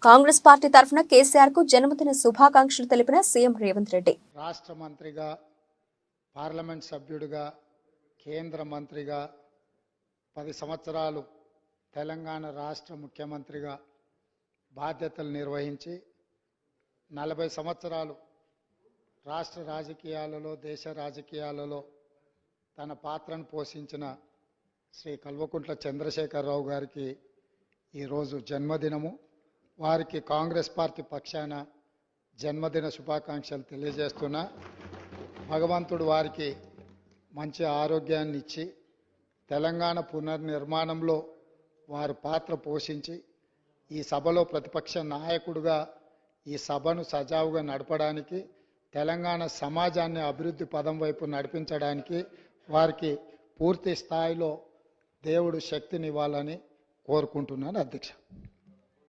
Congress party తరఫున కేసీఆర్ కు జన్మదిన శుభాకాంక్షలు తెలిపిన సీఎం రేవంత్ రెడ్డి. రాష్ట్ర మంత్రిగా, పార్లమెంట్ సభ్యుడిగా, కేంద్ర మంత్రిగా 10 సంవత్సరాలు తెలంగాణ రాష్ట్ర ముఖ్యమంత్రిగా బాధ్యతలు నిర్వహించి 40 సంవత్సరాలు రాష్ట్ర రాజకీయాలలో, దేశ రాజకీయాలలో తన పాత్రను పోషించిన శ్రీ కల్వకుంట్ల చంద్రశేఖరరావు గారికి ఈరోజు జన్మదినము. వారికి కాంగ్రెస్ పార్టీ పక్షాన జన్మదిన శుభాకాంక్షలు తెలియజేస్తున్నా. భగవంతుడు వారికి మంచి ఆరోగ్యాన్ని ఇచ్చి తెలంగాణ పునర్నిర్మాణంలో వారు పాత్ర పోషించి ఈ సభలో ప్రతిపక్ష నాయకుడిగా ఈ సభను సజావుగా నడపడానికి, తెలంగాణ సమాజాన్ని అభివృద్ధి పదం వైపు నడిపించడానికి వారికి పూర్తి స్థాయిలో దేవుడు శక్తినివ్వాలని కోరుకుంటున్నాను అధ్యక్ష.